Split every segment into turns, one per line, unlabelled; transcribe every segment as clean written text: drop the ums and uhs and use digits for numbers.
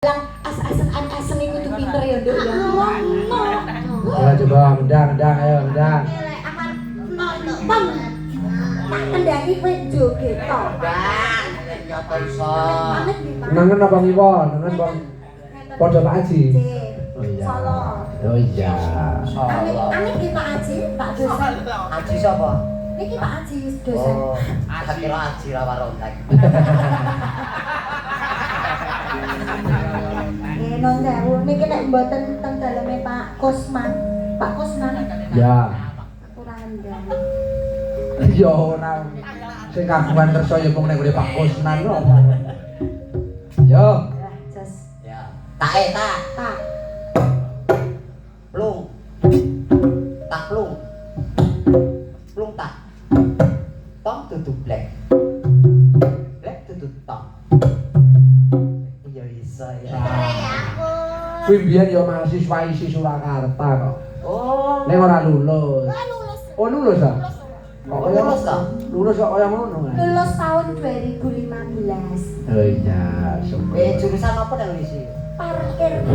Lang aseng iku kudu pinter ya, Nduk ya.
Ya coba mendang ayo mendang.
Akan nonton. Tak kendaki kowe joget to.
Bang, nyoto iso.
Nangen apa ngiwo? Nangen Bang. Padha Pak Haji. Oh iya.
Solo.
Oh iya.
Amin ki Pak Haji, Pak dosen.
Haji sapa?
Niki Pak Haji dosen.
Oh, tak kira Haji ra warontek.
Non sewu niki nek mboten teng daleme Pak Kusman. Pak Kusman.
Ya.
Kurang ndang.
Ya ora. Sing kagungan kersa ya mung nek ngene Pak Kusnan lho. Yo.
Jas.
Ya. Tak tak.
Tak.
Plung. Tak plung. Plung tak. Tong tutup black. Black tutup tong. Iya iso ya.
Kuwi biyen ya mahasiswa isi Surakarta kok.
Oh.
Nek ora lulus.
Lulus.
Oh lulus ah? Kok kaya
Lulus ta?
Lulus kok kaya ngono kan?
Lulus tahun 2015.
Oh iya, syukur.
Jurusan apa nang isi?
Parkir.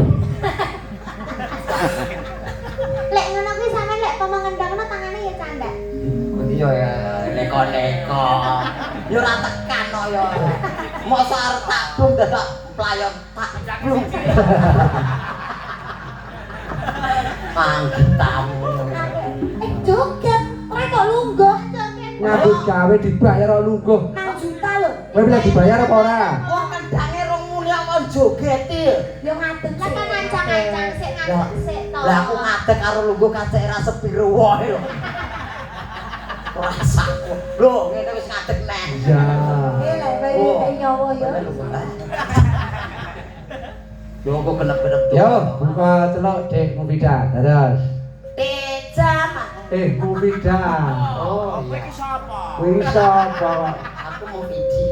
Lek ngono kuwi sampean lek pomo ngendangno tangane ya candhak.
Iya ya, neko-neko. Ya ora tekan kok ya. Mosok arep tak blung dadak playon tak blung. Manggitamu.
Joget, ora kok lungguh joget.
Nyambut gawe dibayar kok lungguh.
6 juta lho.
Kowe bisa dibayar apa ora?
Wong kendange rong muni kok jogeti.
Yo ngadeg sik. Lah kan ancang-ancang sik ngadeg sik to.
Lah aku ngadeg karo lungguh kacek ra sepiro wae lho. Rasaku. Lho, ngene wis ngadeg neh.
Iya.
Lek kowe nyawa ya.
Yo kok genep-genep tuh.
Yo, buka celok Dek Mufida, terus.
Tejam.
Mufida.
Oh, kowe iki sapa?
Kuwi sapa?
Aku mau Vidi.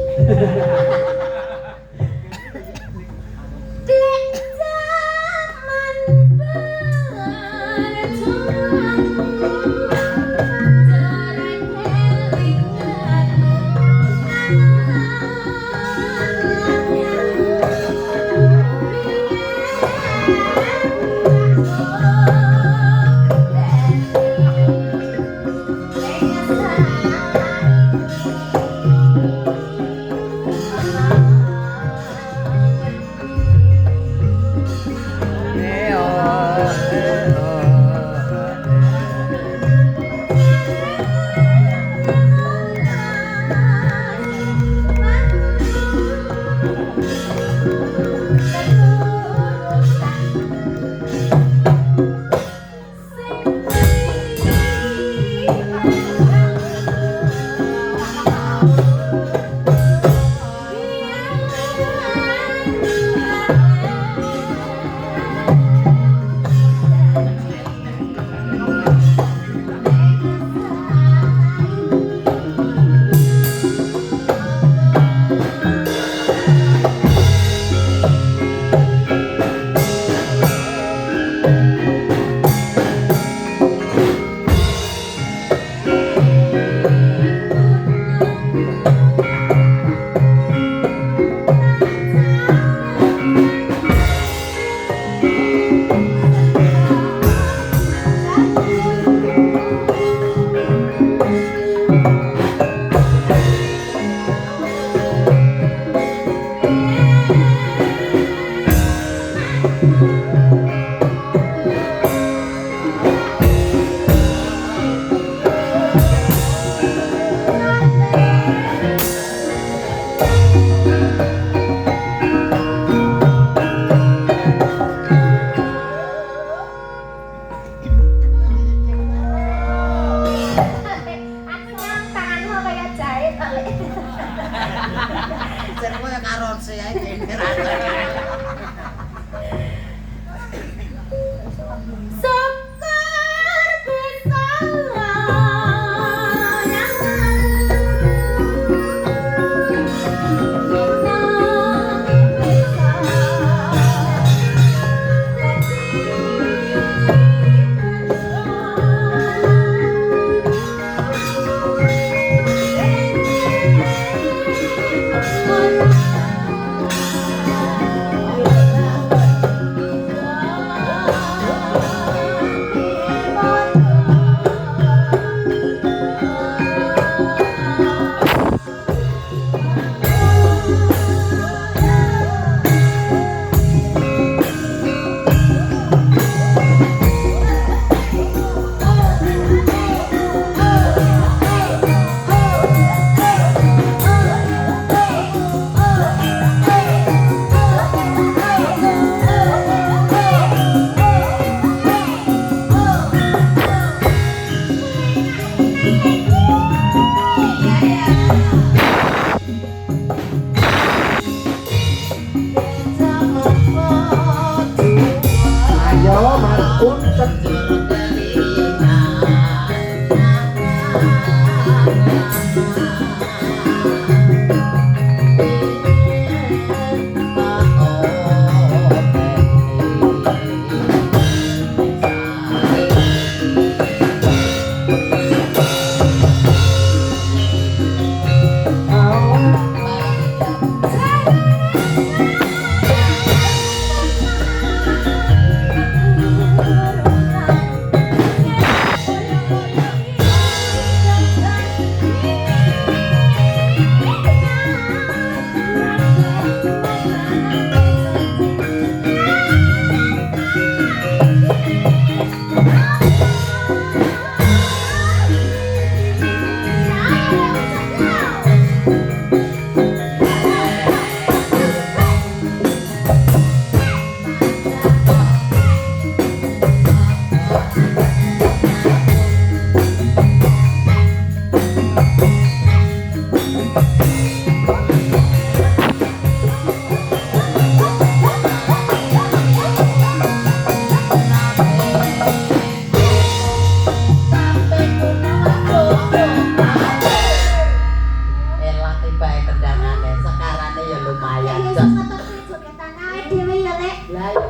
Punten.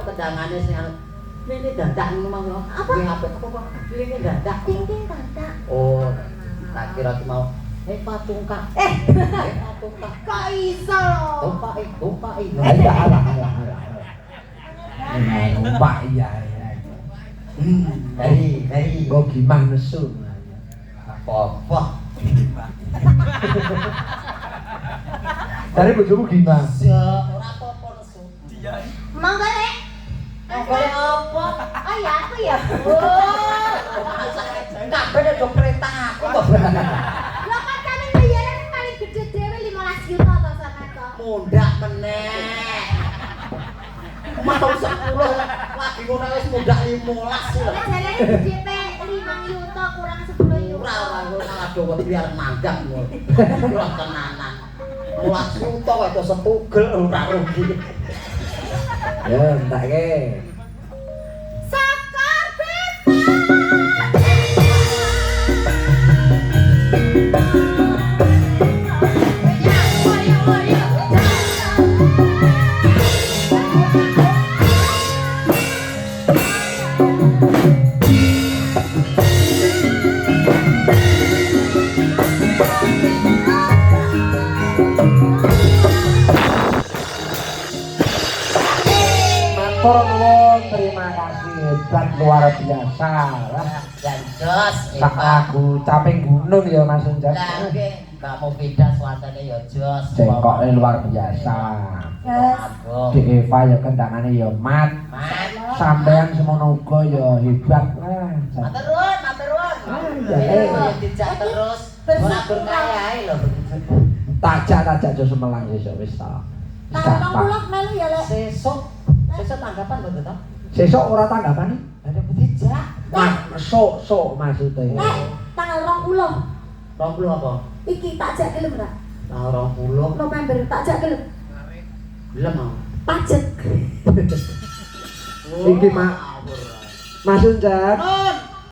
Kendangane sing ini dadak ngono Mang yo. Apa HP apa kok ini dadak?
Ting-ting dadak.
Oh, tak kira ki mau patungkak. Patungkak.
Kok iso lho?
Tumpak.
Alah. Numpak iya. Dari kok gimana nesu.
Apa-apa.
Dari bojomu gimana?
Ora apa-apa nesu.
Mangga Lek.
Kaya apa?
Oh ya aku ya.
Kabeh nek perintah aku kok.
Lah kan kami bayaran paling gede dhewe 15 juta to sampe to.
Mundak meneh. Mau 10 lagi ngono wis mundak 15 lho.
Lah jarane gede pe 5 juta kurang 10 juta.
Ora malah dowet biar manggang ngono. Ora tenanan. 15 juta kok iso setugel ora rugi.
Ya, entak ke.
Sakar
Matur nuwun, terima kasih hebat luar biasa lah.
Dan jos
Sak aku caping gunung ya Mas Unjas.
Lah nggih, Mbak Mufida suasane ya jos.
Cengkoknya luar biasa.
Bagus.
Di Eva ya kendangane ya mat. Sampean semono uga ya hebat lah.
Matur nuwun.
Ya,
Dijak terus. Ora berkaya ae lho.
Tajak aja semelang sesuk wis ta.
Tanggal 20 melu ya Lek.
Sesuk tanggapan mboten to?
Sesuk ora tanggapan iki.
Ada dijak.
Nah, sok maksudnya.
Tanggal 20.
20 apa?
Iki tak jak gelem ra?
Tanggal 20.
November tak jak gelem.
Gelem mau.
Pajak.
Iki Mas Unjas.
Nun.